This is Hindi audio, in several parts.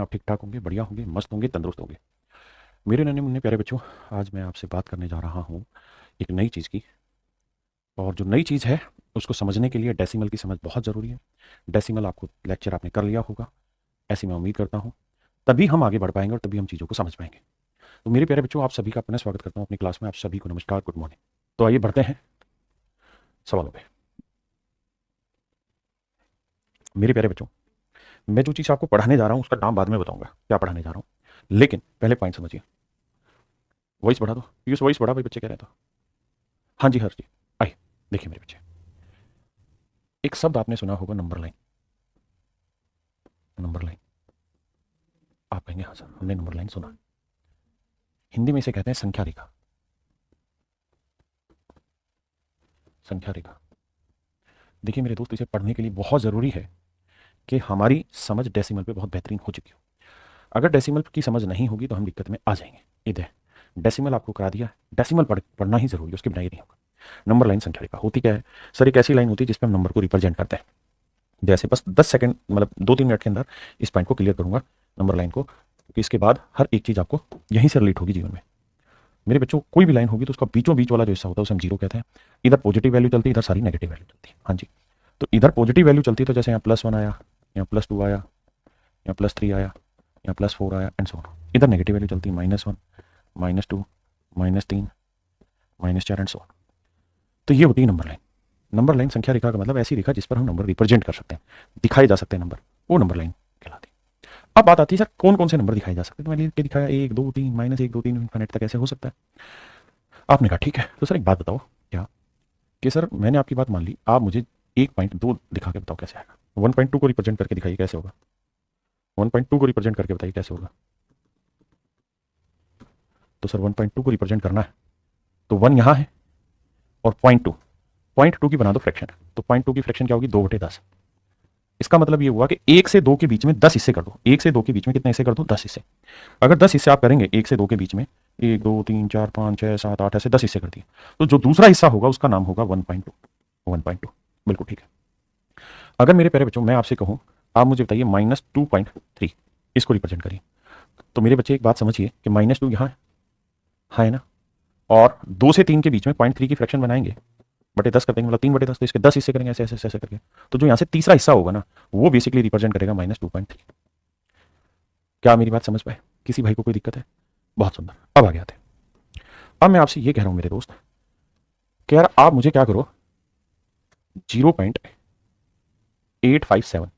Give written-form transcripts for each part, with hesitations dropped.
आप ठीक ठाक होंगे, बढ़िया होंगे, मस्त होंगे, तंदुरुस्त होंगे। मेरे नन्हे मुन्ने प्यारे बच्चों, आज मैं आपसे बात करने जा रहा हूँ एक नई चीज़ की। और जो नई चीज़ है उसको समझने के लिए डेसिमल की समझ बहुत ज़रूरी है। डेसिमल आपको लेक्चर आपने कर लिया होगा, ऐसी मैं उम्मीद करता हूँ। तभी हम आगे बढ़ पाएंगे और तभी हम चीज़ों को समझ पाएंगे। तो मेरे प्यारे बच्चों, आप सभी का पुनः स्वागत करता हूँ अपनी क्लास में। आप सभी को नमस्कार, गुड मॉर्निंग। तो आइए बढ़ते हैं सवालों पे। मेरे प्यारे बच्चों, मैं जो चीज़ आपको पढ़ाने जा रहा हूँ उसका नाम बाद में बताऊंगा क्या पढ़ाने जा रहा हूँ, लेकिन पहले पॉइंट समझिए। वॉइस बढ़ा दो, पीयूष वॉइस बढ़ा भाई, बच्चे कह रहे हैं तो। हाँ जी हर्ष जी, आइए देखिए मेरे बच्चे, एक शब्द आपने सुना होगा, नंबर लाइन। नंबर लाइन, आप कहेंगे हाँ सर हमने नंबर लाइन सुना। हिंदी में इसे कहते हैं संख्या रेखा। संख्या रेखा, देखिए मेरे दोस्त, इसे पढ़ने के लिए बहुत ज़रूरी है कि हमारी समझ डेसिमल पे बहुत बेहतरीन हो चुकी हो। अगर डेसिमल की समझ नहीं होगी तो हम दिक्कत में आ जाएंगे। इधर डेसिमल आपको करा दिया, डेसिमल पढ़ना ही जरूरी है, उसके बिना ही नहीं होगा। नंबर लाइन संख्या रेखा होती क्या है सर? एक ऐसी लाइन होती है जिसपे हम नंबर को रिप्रेजेंट करते हैं। जैसे बस 10 सेकंड, मतलब 2-3 मिनट के अंदर इस पॉइंट को क्लियर करूंगा, नंबर लाइन को, क्योंकि इसके बाद हर एक चीज़ आपको यहीं से रिलेट होगी जीवन में। मेरे बच्चों, कोई भी लाइन होगी तो उसका बीचों बीच वाला जो हिस्सा होता है उसे हम जीरो कहते हैं। इधर पॉजिटिव वैल्यू चलती है, इधर सारी नेगेटिव वैल्यू चलती है। हाँ जी, तो इधर पॉजिटिव वैल्यू चलती है, तो जैसे यहाँ +1 आया, यहाँ +2 आया, यहाँ +3 आया, यहाँ +4 आया एंड सो ऑन। इधर नेगेटिव वैल्यू चलती है, -1, -2, -3, -4 एंड सो ऑन। तो ये होती है नंबर लाइन। नंबर लाइन संख्या रेखा का मतलब ऐसी रेखा जिस पर हम नंबर रिप्रेजेंट कर सकते हैं, दिखाए जा सकते हैं नंबर, वो नंबर लाइन कहलाती है। अब बात आती है सर कौन कौन से नंबर दिखाए जा सकते हैं। तो मैंने ये दिखाया 1 2 3, -1 2 3 इन्फिनिट तक ऐसे हो सकता है। आपने कहा ठीक है, तो सर एक बात बताओ, क्या कि सर मैंने आपकी बात मान ली, आप मुझे 1.2 दिखा के बताओ कैसे आएगा। 1.2 को रिप्रेजेंट करके दिखाइए कैसे होगा। 1.2 को रिप्रेजेंट करके बताइए कैसे होगा। तो सर 1.2 को रिप्रेजेंट करना है तो 1 यहाँ है और 0.2 की बना दो फ्रैक्शन। तो 0.2 की फ्रैक्शन क्या होगी, 2/10। इसका मतलब ये हुआ कि 1 से 2 के बीच में 10 हिस्से कर दो। 1 से 2 के बीच में कितने हिस्से कर दो, 10 हिस्से। अगर 10 हिस्से आप करेंगे 1 से 2 के बीच में, 1 2 3 4 5 6 7 8 ऐसे 10 हिस्से कर दिए, तो जो दूसरा हिस्सा होगा उसका नाम होगा 1.2। 1.2 बिल्कुल ठीक है। अगर मेरे प्यारे बच्चों मैं आपसे कहूं, आप मुझे बताइए -2.3, इसको रिप्रेजेंट करिए। तो मेरे बच्चे एक बात समझिए कि -2 यहाँ है ना, और 2 से 3 के बीच में 0.3 की फ्रैक्शन बनाएंगे, बटे 10 कर देंगे, मतलब 3/10, तो इसके 10 हिस्से करेंगे ऐसे ऐसे ऐसे करके। तो जो यहाँ से तीसरा हिस्सा होगा ना, वो बेसिकली रिप्रेजेंट करेगा -2.3। क्या मेरी बात समझ पाए? किसी भाई को कोई दिक्कत है? बहुत सुंदर, अब आगे आते हैं। अब मैं आपसे ये कह रहा हूं मेरे दोस्त कि यार आप मुझे क्या करो, 0.857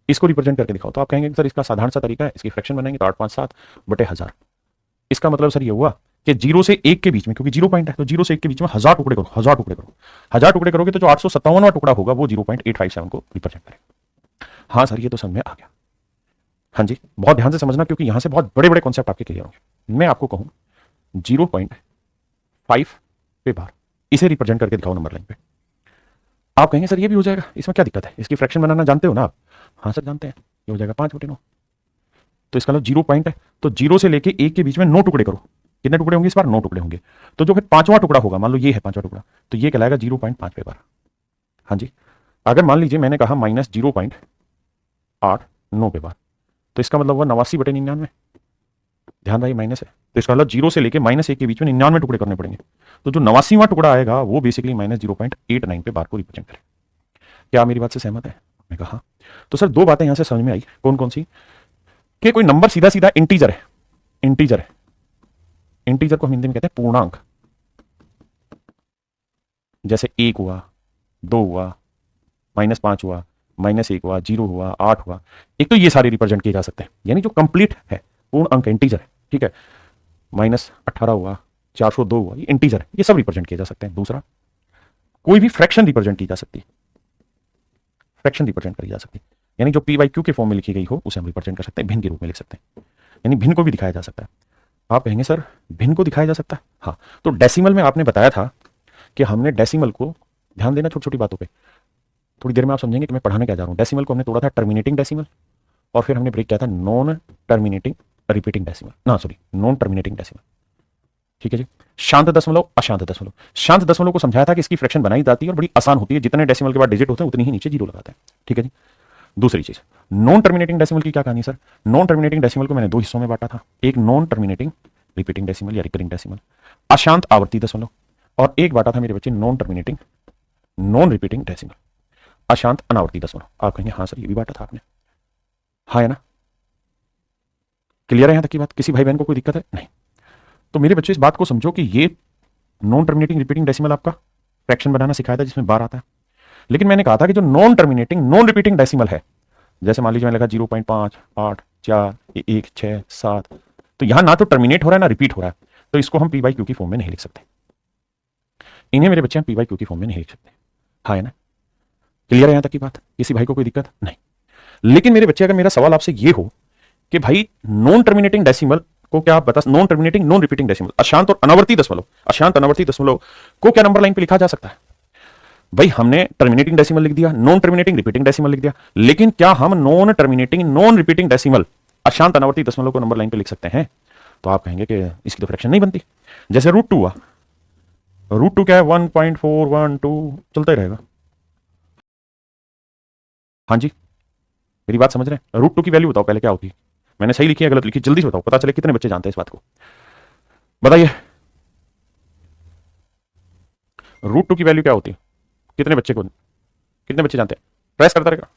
इसको रिप्रेजेंट करके दिखाओ। तो आप कहेंगे सर इसका साधारण सा तरीका है, इसकी फ्रैक्शन बनाएंगे तो 857/1000। इसका मतलब सर ये हुआ कि 0 से 1 के बीच में, क्योंकि 0 पॉइंट है, तो 0 से 1 के बीच में 1000 टुकड़े करो, 1000 टुकड़े करो। 1000 टुकड़े करोगे तो जो 857वां टुकड़ा होगा वो 0.857 को रिप्रेजेंट करेगा। हाँ सर ये तो समझ में आ गया। हाँ जी, बहुत ध्यान से समझना क्योंकि यहां से बहुत बड़े बड़े कॉन्सेप्ट आपके क्लियर होंगे। मैं आपको कहूं 0.5 पे बार, इसे रिप्रेजेंट करके दिखाओ नंबर लाइन पे। आप कहेंगे सर ये भी हो जाएगा, इसमें क्या दिक्कत है, इसकी फ्रैक्शन बनाना जानते हो ना आप? हाँ सर जानते हैं, ये हो जाएगा 5/9। तो इसका मतलब 0 पॉइंट है, तो 0 से लेके 1 के बीच में 9 टुकड़े करो। कितने टुकड़े होंगे इस बार? 9 टुकड़े होंगे। तो जो फिर पांचवा टुकड़ा होगा, मान लो ये है पांचवा टुकड़ा, तो ये कहलाएगा 0.5 पे बार। हाँ जी, अगर मान लीजिए मैंने कहा -0.89 पे बार, तो इसका मतलब हुआ 89/99। ध्यान रही माइनस है, तो इसका मतलब 0 से लेके -1 के बीच में 99 टुकड़े करने पड़ेंगे। तो जो 89वां टुकड़ा आएगा वो बेसिकली -0.89 पे बार को रिप्रेजेंट करें। क्या मेरी बात से सहमत है? मैं कहा तो सर दो बातें यहां से समझ में आई, कौन कौन सी? कि कोई नंबर सीधा सीधा इंटीजर है, इंटीजर है, इंटीजर को हम हिंदी में कहते हैं पूर्णांक। जैसे 1 हुआ, 2 हुआ, -5 हुआ, -1 हुआ, 0 हुआ, 8 हुआ। एक तो ये सारे रिप्रेजेंट किए जा सकते हैं, यानी जो कंप्लीट है, पूर्ण अंक इंटीजर है, ठीक है। -18 हुआ, 402 हुआ, ये इंटीजर है, ये सब रिप्रेजेंट किए जा सकते हैं। दूसरा, कोई भी फ्रैक्शन रिप्रेजेंट की जा सकती है, फ्रैक्शन रिप्रेजेंट करी जा सकती है, यानी जो p/q के फॉर्म में लिखी गई हो उसे हम रिप्रेजेंट कर सकते हैं, भिन्न के रूप में लिख सकते हैं, यानी भिन्न को भी दिखाया जा सकता है। आप कहेंगे सर भिन्न को दिखाया जा सकता है? हाँ, तो डेसिमल में आपने बताया था कि हमने डेसिमल को, ध्यान देना छोटी छोटी बातों पे, थोड़ी देर में आप समझेंगे कि मैं पढ़ाने क्या जा रहा हूं। डेसिमल को हमने तोड़ा था टर्मिनेटिंग डेसिमल, और फिर हमने ब्रेक किया था नॉन टर्मिनेटिंग रिपीटिंग डेसिमल, ना सॉरी नॉन टर्मिनेटिंग डेसिमल, ठीक है जी। शांत दशमलव, अशांत दशमलव। शांत दशमलव को समझाया था कि इसकी फ्रैक्शन बनाई जाती है और बड़ी आसान होती है, जितने डेसिमल के बाद डिजिट होते हैं उतनी ही नीचे जीरो लगाते हैं, ठीक है जी। दूसरी चीज, नॉन टर्मिनेटिंग डेसिमल की क्या कहानी सर? नॉन टर्मिनेटिंग डेसिमल को मैंने दो हिस्सों में बांटा था, एक नॉन टर्मिनेटिंग रिपीटिंग डेसिमल या रिकरिंग डेसिमल, अशांत आवर्ती दशमलव, और एक बांटा था मेरे बच्चे non terminating non repeating decimal, अशांत अनावर्ती दशमलव। आप कहेंगे हाँ सर ये भी बांटा था आपने, हाँ है ना? क्लियर है यहां तक की बात? किसी भाई बहन को कोई दिक्कत है? नहीं। तो मेरे बच्चे इस बात को समझो कि ये नॉन टर्मिनेटिंग रिपीटिंग डेसिमल आपका फ्रैक्शन बनाना सिखाया था जिसमें बार आता है, लेकिन मैंने कहा था कि जो non terminating non repeating decimal है, जैसे मान लीजिए मैंने लिखा 0.5, 8, 4, 1, 6, 7, तो यहां ना तो टर्मिनेट हो रहा है ना रिपीट हो रहा है, तो इसको हम पी बाई क्यू की फॉर्म में नहीं लिख सकते, इन्हें मेरे बच्चे हम पी बाई क्यू की फॉर्म में नहीं लिख सकते। हाँ है ना? क्लियर है यहां तक की बात? किसी भाई को कोई दिक्कत नहीं? लेकिन मेरे बच्चे अगर मेरा सवाल आपसे ये हो कि भाई नॉन टर्मिनेटिंग डेसिमल को क्या आप बता, non terminating non repeating decimal, अशांत और अनावर्ती दशमलव, अशांत अनावर्ती दशमलव को क्या नंबर लाइन पे लिखा जा सकता है? भाई हमने टर्मिनेटिंग डेसिमल लिख दिया, नॉन टर्मिनेटिंग रिपीटिंग डेसिमल लिख दिया, लेकिन क्या हम non terminating non repeating decimal अशांत अनावर्ती दशमलव को नंबर लाइन पे लिख सकते हैं? तो आप कहेंगे कि इसकी तो फ्रैक्शन नहीं बनती। जैसे रूट टू हुआ, रूट टू क्या है? 1.412 चलता ही रहेगा। हाँ जी, मेरी बात समझ रहे हैं? रूट टू की वैल्यू बताओ पहले क्या होती है, मैंने सही लिखी है गलत लिखी, जल्दी से बताओ, पता चले कितने बच्चे जानते हैं इस बात को, बताइए। रूट टू की वैल्यू क्या होती है? कितने बच्चे जानते हैं? प्रेस करता रहेगा,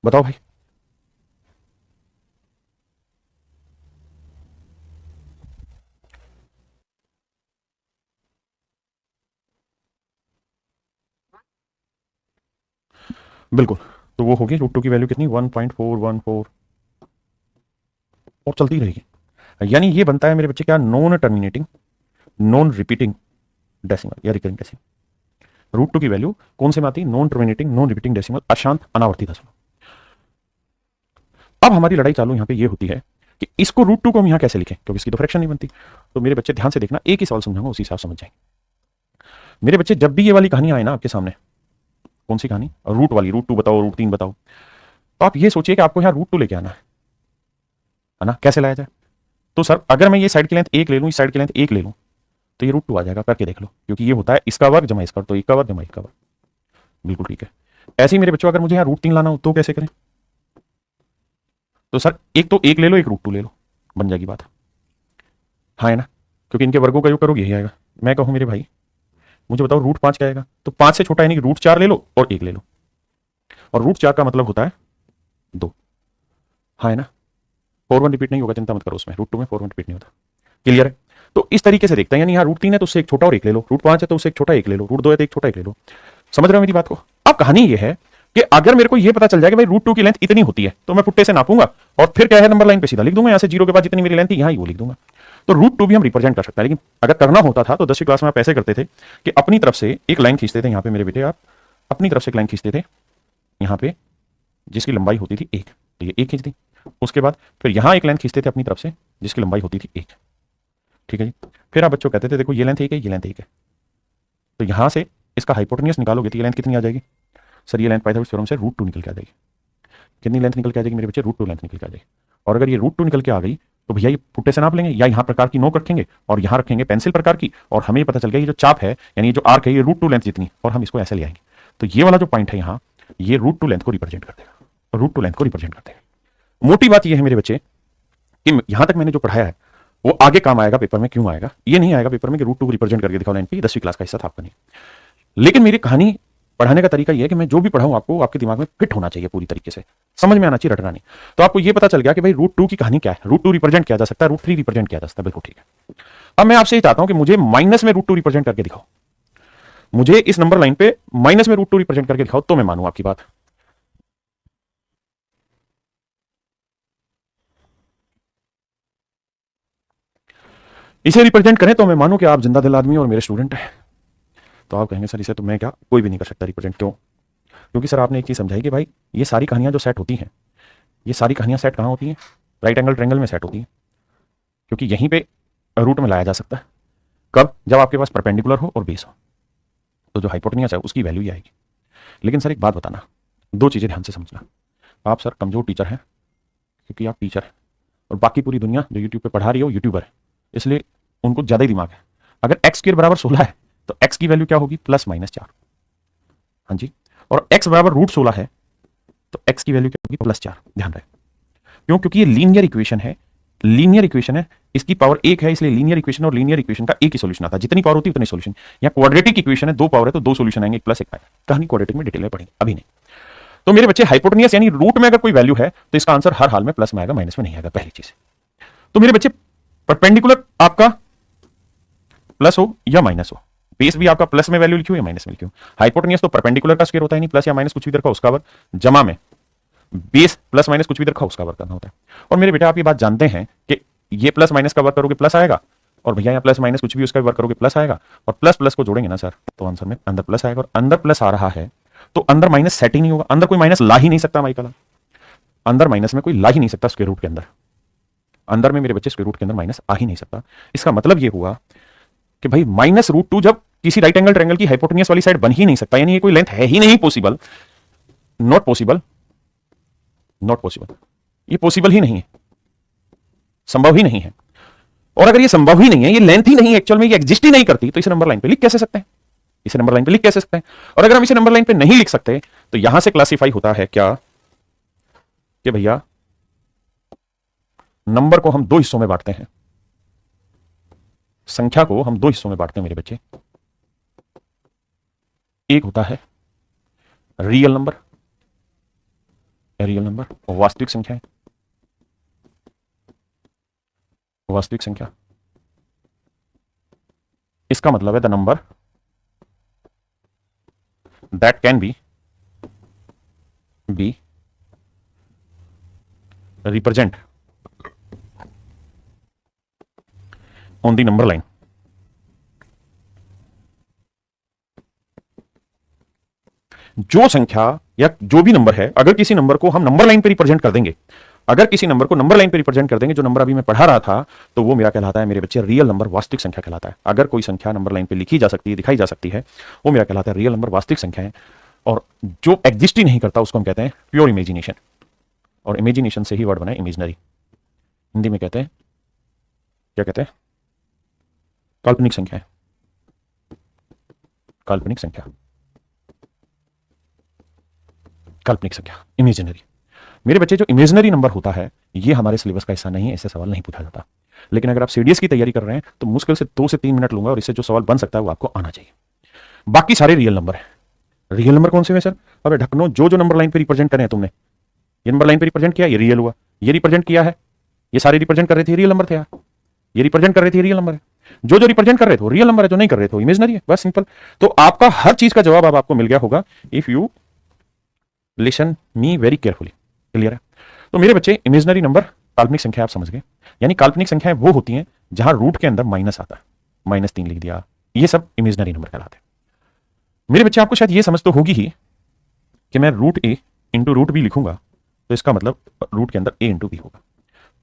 बताओ भाई। बिल्कुल, तो वो होगी रूट टू की वैल्यू कितनी? 1.414, और चलती रहेगी। यानी ये बनता है मेरे बच्चे क्या? Non terminating non repeating decimal या रिकरिंग डेसिमल। रूट टू की वैल्यू कौन से में आती है? Non terminating non repeating decimal, अशांत अनावर्ती दशमलव। अब हमारी लड़ाई चालू यहां पे ये होती है कि इसको रूट टू को हम यहां कैसे लिखें, क्योंकि इसकी तो फ्रैक्शन नहीं बनती। तो मेरे बच्चे ध्यान से देखना, एक ही सवाल समझाऊंगा उसी हिसाब समझ जाएंगे मेरे बच्चे। जब भी ये वाली कहानी आए ना आपके सामने, कौन सी कहानी? रूट वाली, रूट टू बताओ, रूट तीन बताओ, तो आप ये सोचिए कि आपको यहां रूट टू लेके आना है ना? कैसे लाया जाए? तो सर अगर मैं ये साइड की लेंथ एक ले लूं, इस साइड की लेंथ एक ले लूं, तो ये रूट टू आ जाएगा, करके देख लो, क्योंकि ये होता है इसका वर्ग जमा इसका, तो एक का वर्ग जमा एक का वर्ग। बिल्कुल ठीक है। ऐसे ही मेरे बच्चों अगर मुझे यहाँ रूट तीन लाना हो तो कैसे करें? तो सर एक तो एक ले लो, एक रूट टू ले लो, बन जाएगी बात। हाँ है ना? क्योंकि इनके वर्गों का योग करोगे यही आएगा। मैं कहूँ मेरे भाई मुझे बताओ रूट पांच क्या आएगा? तो पांच से छोटा यानी कि रूट चार ले लो और एक ले लो, और रूट चार का मतलब होता है दो। हाँ है ना? 4 1 रिपीट नहीं होगा, चिंता मत करो उसमें, रूट टू में 4 1 रिपीट नहीं होता। क्लियर है? तो इस तरीके से देखते हैं, यानी यहाँ रूट तीन है तो उससे एक छोटा और एक ले लो, रूट पांच है तो उससे एक छोटा एक ले लो, रूट दो है तो एक छोटा एक ले लो। समझ रहे हो मेरी बात को? अब कहानी ये है कि अगर मेरे को ये पता चल जाए कि भाई रूट टू की लेंथ इतनी होती है, तो मैं पुट्टे से नापूंगा और फिर क्या है नंबर लाइन पे सीधा लिख दूंगा, यहाँ से जीरो के बाद जितनी मेरी लेंथ थी यहाँ ही वो लिख दूंगा। तो रूट टू भी हम रिप्रेजेंट कर सकते हैं, लेकिन अगर करना होता था तो 10वीं क्लास में आप ऐसे करते थे कि अपनी तरफ से एक लाइन खींचते थे, यहाँ पे मेरे बेटे आप अपनी तरफ से एक लाइन खींचते थे यहाँ पे, जिसकी लंबाई होती थी एक, तो ये एक खींच दी। उसके बाद फिर यहाँ एक लाइन खींचते थे अपनी तरफ से जिसकी लंबाई होती थी एक। ठीक है जी? फिर आप बच्चों कहते थे देखो ये लेंथ एक है, ये लेंथ एक है, तो यहाँ से इसका हाइपोटेन्यूज निकालोगे तो ये लेंथ कितनी आ जाएगी? सर ये लेंथ पाइथागोरस थ्योरम से रूट टू निकल के आ जाएगी। कितनी लेंथ निकल के आ जाएगी मेरे बच्चे? रूट टू लेंथ निकल के आ जाएगी। और अगर ये रूट टू निकल के आ गई तो भैया ये पुट्टे से नाप लेंगे, या यहाँ प्रकार की नोक रखेंगे और यहाँ रखेंगे पेंसिल प्रकार की, और हमें पता चल गया ये जो चाप है यानी जो आर्क है ये रूट टू लेंथ जितनी, और हम इसको ऐसे ले आएंगे। तो ये वाला जो पॉइंट है यहाँ, ये रूट टू लेंथ को रिप्रेजेंट कर देगा, रूट टू लेंथ को रिप्रेजेंट कर देगा। मोटी बात ये है मेरे बच्चे कि यहां तक मैंने जो पढ़ाया है वो आगे काम आएगा पेपर में। क्यों आएगा? ये नहीं आएगा पेपर में कि रूट टू रिप्रेजेंट करके दिखाओ लाइन पे, 10वीं क्लास का हिस्सा था आपका नहीं। लेकिन मेरी कहानी पढ़ाने का तरीका ये है कि मैं जो भी पढ़ाऊं आपको आपके दिमाग में फिट होना चाहिए, पूरी तरीके से समझ में आना चाहिए, रटना नहीं। तो आपको ये पता चल गया कि भाई रूट टू की कहानी क्या है, रूट टू रिप्रेजेंट किया जा सकता है, रूट थ्री रिप्रेजेंट किया जा सकता है। बिल्कुल ठीक है। अब मैं आपसे ये चाहता हूं कि मुझे माइनस में रूट टू रिप्रेजेंट करके दिखाओ, मुझे इस नंबर लाइन पे माइनस में रूट टू रिप्रेजेंट करके दिखाओ, तो मैं मानूं आपकी बात। इसे रिप्रेजेंट करें तो मैं मानूं कि आप जिंदा दिल आदमी और मेरे स्टूडेंट हैं। तो आप कहेंगे सर इसे तो मैं क्या कोई भी नहीं कर सकता रिप्रेजेंट। क्यों? क्योंकि सर आपने एक चीज समझाई कि भाई ये सारी कहानियां जो सेट होती हैं, ये सारी कहानियां सेट कहां होती हैं? राइट एंगल ट्रायंगल में सेट होती हैं, क्योंकि यहीं पे रूट में लाया जा सकता है। कब? जब आपके पास परपेंडिकुलर हो और बेस हो, तो जो हाइपोटेन्यूज है उसकी वैल्यू ही आएगी। लेकिन सर एक बात बताना, दो चीजें ध्यान से समझना। आप सर कमजोर टीचर हैं क्योंकि आप टीचर हैं, और बाकी पूरी दुनिया जो यूट्यूब पे पढ़ा रही है वो यूट्यूबर है, इसलिए उनको ज्यादा ही दिमाग है। अगर एक्स स्क्वायर बराबर 16 है तो एक्स की वैल्यू क्या होगी? Plus minus 4। हाँ जी। और x बराबर √16 है तो x की वैल्यू क्या होगी? +4। ध्यान रहे, क्यों? क्योंकि ये लीनियर इक्वेशन है, लीनियर इक्वेशन है, इसकी पावर 1 है, इसलिए लीनियर इक्वेशन और लीनियर इक्वेशन का एक ही सॉल्यूशन आता है। जितनी पावर होती है उतनी सॉल्यूशन। या क्वाड्रेटिक इक्वेशन है, 2 पावर है तो 2 सॉल्यूशन आएंगे, 1 + 1 आएगा। कहानी क्वाड्रेटिक में डिटेल में पढ़ेंगे, अभी नहीं। तो मेरे बच्चे हाइपोटेनियस यानी रूट में अगर कोई वैल्यू है तो इसका आंसर हर हाल में प्लस में आएगा, माइनस में नहीं आएगा, पहली चीज। तो मेरे बच्चे परपेंडिकुलर आपका प्लस हो या माइनस हो, बेस भी आपका प्लस में वैल्यू लिखी हो या माइनस में लिखी हो। हाइपोटेनियस तो परपेंडिकुलर का स्क्वायर होता है, नहीं प्लस या माइनस कुछ भी रखा उसका वर्ग, जमा में बेस प्लस माइनस कुछ भी रखा उसका वर्ग करना होता है। और मेरे बेटा आप ये बात जानते हैं कि ये प्लस माइनस का वर्ग करोगे प्लस आएगा, और भैया यहाँ प्लस माइनस कुछ भी उसका वर्ग करोगे प्लस आएगा, और प्लस प्लस को जोड़ेंगे ना सर तो आंसर में अंदर प्लस आएगा। और अंदर प्लस आ रहा है तो अंदर माइनस सेट ही नहीं होगा, अंदर कोई माइनस ला ही नहीं सकता माइकल, अंदर माइनस में कोई ला ही नहीं सकता स्क्वायर रूट के अंदर। अंदर में मेरे बच्चे स्क्वायर रूट के अंदर माइनस आ ही नहीं सकता। इसका मतलब ये हुआ कि भाई -√2 जब किसी राइट एंगल ट्रायंगल की हाइपोटेनियस वाली साइड बन ही नहीं सकता, यानी ये कोई लेंथ है ही नहीं, possible, not possible, not possible, ये पॉसिबल ही नहीं है, संभव ही नहीं है। और अगर ये संभव ही नहीं है, ये लेंथ ही नहीं है, एक्चुअल में ये एग्जिस्ट ही नहीं करती, तो इसे नंबर लाइन पे लिख कैसे सकते हैं? इसे नंबर लाइन पे लिख कैसे सकते हैं? और अगर हम इसे नंबर लाइन पे नहीं लिख सकते तो यहां से क्लासिफाई होता है क्या कि भैया नंबर को हम 2 हिस्सों में बांटते हैं, संख्या को हम 2 हिस्सों में बांटते हैं मेरे बच्चे। एक होता है रियल नंबर, रियल नंबर वास्तविक संख्या है, वास्तविक संख्या। इसका मतलब है the number that can be represent on the number line. जो संख्या या जो भी नंबर है, अगर किसी नंबर को हम नंबर लाइन पे रिप्रेजेंट कर देंगे, अगर किसी नंबर को नंबर लाइन पे रिप्रेजेंट कर देंगे, जो नंबर अभी मैं पढ़ा रहा था, तो वो मेरा कहलाता है मेरे बच्चे रियल नंबर, वास्तविक संख्या कहलाता है। अगर कोई संख्या नंबर लाइन पे लिखी जा सकती है, दिखाई जा सकती है, वो मेरा कहलाता है रियल नंबर, वास्तविक संख्या है। और जो एग्जिस्ट ही नहीं करता उसको हम कहते हैं प्योर इमेजिनेशन, और इमेजिनेशन से ही वर्ड बना है इमेजिनरी। हिंदी में कहते हैं, क्या कहते हैं? काल्पनिक संख्या है, काल्पनिक संख्या, काल्पनिक संख्या, इमेजिनरी। मेरे बच्चे जो इमेजिनरी नंबर होता है ये हमारे सिलेबस का हिस्सा नहीं है, इससे सवाल नहीं पूछा जाता। लेकिन अगर आप सीडीएस की तैयारी कर रहे हैं तो मुश्किल से 2 से 3 मिनट लूंगा और इससे जो सवाल बन सकता है वो आपको आना चाहिए। बाकी सारे रियल नंबर है। रियल नंबर कौन से हैं सर? अबे ढक्कनो, जो नंबर लाइन पे रिप्रेजेंट करें तुमने, ये नंबर लाइन पे रिप्रेजेंट किया, ये रियल हुआ, ये रिप्रेजेंट किया है, ये सारे रिप्रेजेंट कर रहे थे रियल नंबर थे यार, ये रिप्रेजेंट कर रहे थे रियल नंबर है, जो रिप्रेजेंट कर रहे थे रियल नंबर है, जो नहीं कर रहे थे इमेजिनरी है, बस सिंपल। तो आपका हर चीज का जवाब अब आपको मिल गया होगा if you listen me very carefully. Clear है? तो मेरे बच्चे इमेजिनरी नंबर, काल्पनिक संख्या आप समझ गए, यानी काल्पनिक संख्याएं वो होती हैं जहां रूट के अंदर माइनस आता है, -3 लिख दिया, ये सब इमेजिनरी नंबर कहलाते हैं। मेरे बच्चे आपको शायद ये समझ तो होगी ही कि मैं √a इंटू √b लिखूंगा तो इसका मतलब रूट के अंदर a इंटू b होगा।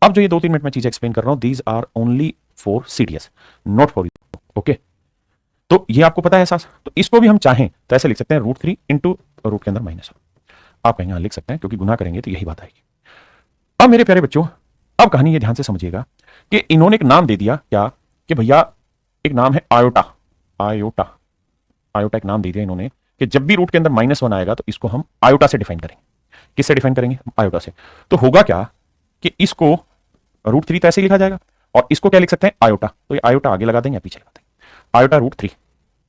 अब जो ये 2-3 मिनट में चीजें एक्सप्लेन कर रहा हूं, these are only for CDS, not for you. Okay, तो ये आपको पता है एहसास। तो इसको भी हम चाहें तो ऐसे लिख सकते हैं √3 इंटू रूट के अंदर माइनस। आप कहेंगे लिख सकते हैं क्योंकि गुना करेंगे तो यही बात आएगी। अब मेरे प्यारे बच्चों, अब कहानी ये ध्यान से समझिएगा कि इन्होंने एक नाम दे दिया, क्या कि भैया एक नाम है आयोटा, आयोटा, आयोटा एक नाम दे दिया इन्होंने कि जब भी रूट के अंदर -1 आएगा तो इसको हम आयोटा से डिफाइन करेंगे। किससे डिफाइन करेंगे? आयोटा से। तो होगा क्या कि इसको √3 तो ऐसे ही लिखा जाएगा और इसको क्या लिख सकते हैं? आयोटा। तो ये आयोटा आगे लगा देंगे या पीछे लगा देंगे? आयोटा √3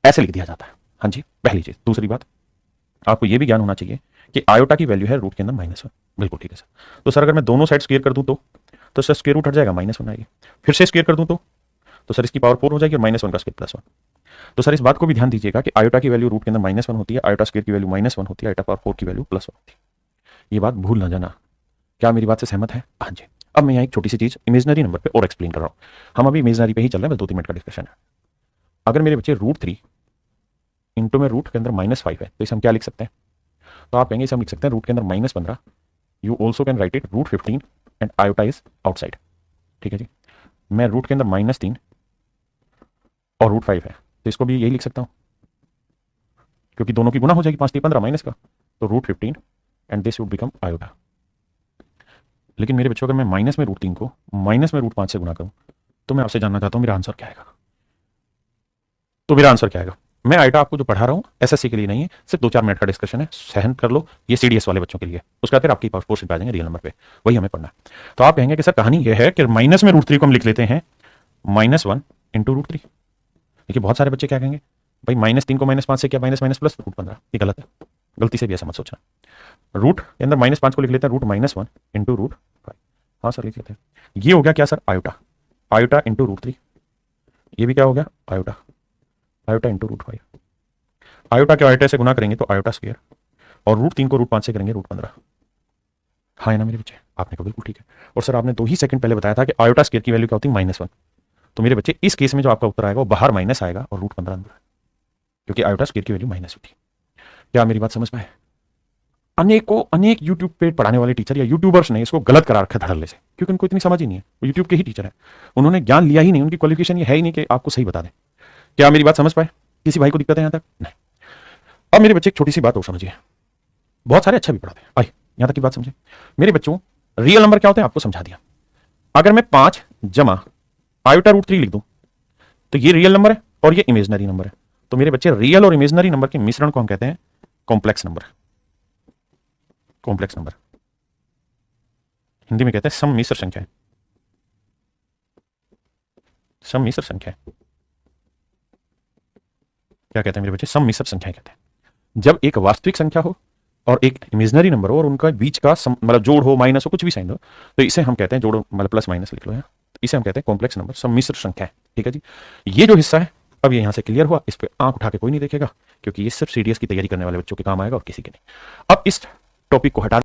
ऐसे लिख दिया जाता है। हाँ जी, पहली चीज। दूसरी बात, आपको यह भी ज्ञान होना चाहिए कि आयोटा की वैल्यू है रूट के अंदर -1। बिल्कुल ठीक है सर। तो सर अगर मैं दोनों साइड स्क्वायर कर दूं तो सर स्क्वायर रूट हट जाएगा, -1 आएगी। फिर से स्क्वायर कर दूं तो सर इसकी पावर 4 हो जाएगी और -1 का स्क्वायर +1। तो सर इस बात को भी ध्यान दीजिएगा कि आयोटा की वैल्यू रूट के अंदर -1 होती है, आयोटा स्क्वायर की वैल्यू -1 होती है, आयोटा पावर 4 की वैल्यू +1 होती है। ये बात भूल ना जाना। क्या मेरी बात से सहमत है? हाँ जी। अब मैं यहाँ एक छोटी सी चीज इमेजिनरी नंबर पे और एक्सप्लेन कर रहा हूँ। हम अभी इमेजिनरी पे ही चल रहे हैं, बस 2-3 मिनट का डिस्कशन है। अगर मेरे बच्चे √3 इंटू में रूट के अंदर -5 है तो इसे हम क्या लिख सकते हैं? तो आप कहेंगे इसे हम लिख सकते हैं रूट के अंदर -15। You also can write it √15 and iota is outside. ठीक है जी। मैं रूट के अंदर -3 और √5 है तो इसको भी यही लिख सकता हूँ क्योंकि दोनों की गुना हो जाएगी, 5 3 15 माइनस का, तो √15 and this would become iota. लेकिन मेरे बच्चों अगर मैं माइनस में √3 को माइनस में √5 से गुना करूं तो मैं आपसे जानना चाहता हूं मेरा आंसर क्या आएगा? तो मेरा आंसर क्या आएगा? मैं आइटा आपको जो पढ़ा रहा हूँ एसएससी के लिए नहीं है, सिर्फ 2-4 मिनट का डिस्कशन है, सहन कर लो, ये सीडीएस वाले बच्चों के लिए। उसके बाद फिर आपकी पोस्ट पे आ जाएंगे रियल नंबर पे, वही हमें पढ़ना है। तो आप कहेंगे कि सर कहानी ये है कि माइनस में √3 को हम लिख लेते हैं -1 इंटू √3। देखिए बहुत सारे बच्चे क्या कहेंगे, भाई -3 को -5 से क्या माइनस माइनस प्लस √15। ये गलत है, गलती से भी ऐसा मत सोचना। रूट के अंदर -5 को लिख लेते हैं √-1 इंटू √5। हाँ सर लिख लेते हैं। ये हो गया क्या सर, आयोटा, आयोटा इंटू √3। ये भी क्या हो गया, आयोटा, आयोटा इंटू √5। आयोटा के आयोटा से गुना करेंगे तो आयोटा स्क्वायर, और √3 को √5 से करेंगे √15। हाँ है ना मेरे बच्चे, आपने कहा बिल्कुल ठीक है। और सर आपने 2 ही सेकंड पहले बताया था कि आयोटा स्क्वायर की वैल्यू क्या होती है, -1। तो मेरे बच्चे इस केस में जो आपका उत्तर आएगा वो बाहर माइनस आएगा और √15 अंदर, क्योंकि आयोटा स्क्वायर की वैल्यू माइनस होती है। क्या मेरी बात समझ पाए? अनेक यूट्यूब पे पढ़ाने वाले टीचर या यूट्यूबर्स ने इसको गलत करा रखा है धड़ल्ले से, क्योंकि उनको इतनी समझ ही नहीं है। वो यूट्यूब के ही टीचर है, उन्होंने ज्ञान लिया ही नहीं, उनकी क्वालिफिकेशन ये है ही नहीं कि आपको सही बता दें। क्या मेरी बात समझ पाए? किसी भाई को दिक्कत है यहाँ तक? नहीं। अब मेरे बच्चे एक छोटी सी बात और समझिए, बहुत सारे अच्छा भी पढ़ाते हैं, आइए यहां तक की बात समझे। मेरे बच्चों रियल नंबर क्या होते हैं आपको समझा दिया। अगर मैं 5 जमा आयोटा √3 लिख दूं तो ये रियल नंबर है और ये इमेजनरी नंबर है। तो मेरे बच्चे रियल और इमेजनरी नंबर के मिश्रण को हम कहते हैं complex number. Complex number Hindi में कहते हैं सम्मिश्र संख्या, सम्मिश्र संख्या। क्या कहते हैं मेरे बच्चे, सम्मिश्र संख्या कहते हैं। जब एक वास्तविक संख्या हो और एक इमेजनरी नंबर हो और उनका बीच का मतलब जोड़ हो, माइनस हो, कुछ भी साइन हो, तो इसे हम कहते हैं जोड़, मतलब प्लस माइनस लिख लो यहाँ, तो इसे हम कहते हैं कॉम्प्लेक्स नंबर, सम्मिश्र संख्या। ठीक है जी, ये जो हिस्सा है अब ये यहां से क्लियर हुआ, इस पे आंख उठा के कोई नहीं देखेगा, क्योंकि ये सिर्फ सीडीएस की तैयारी करने वाले बच्चों के काम आएगा और किसी के नहीं। अब इस टॉपिक को हटा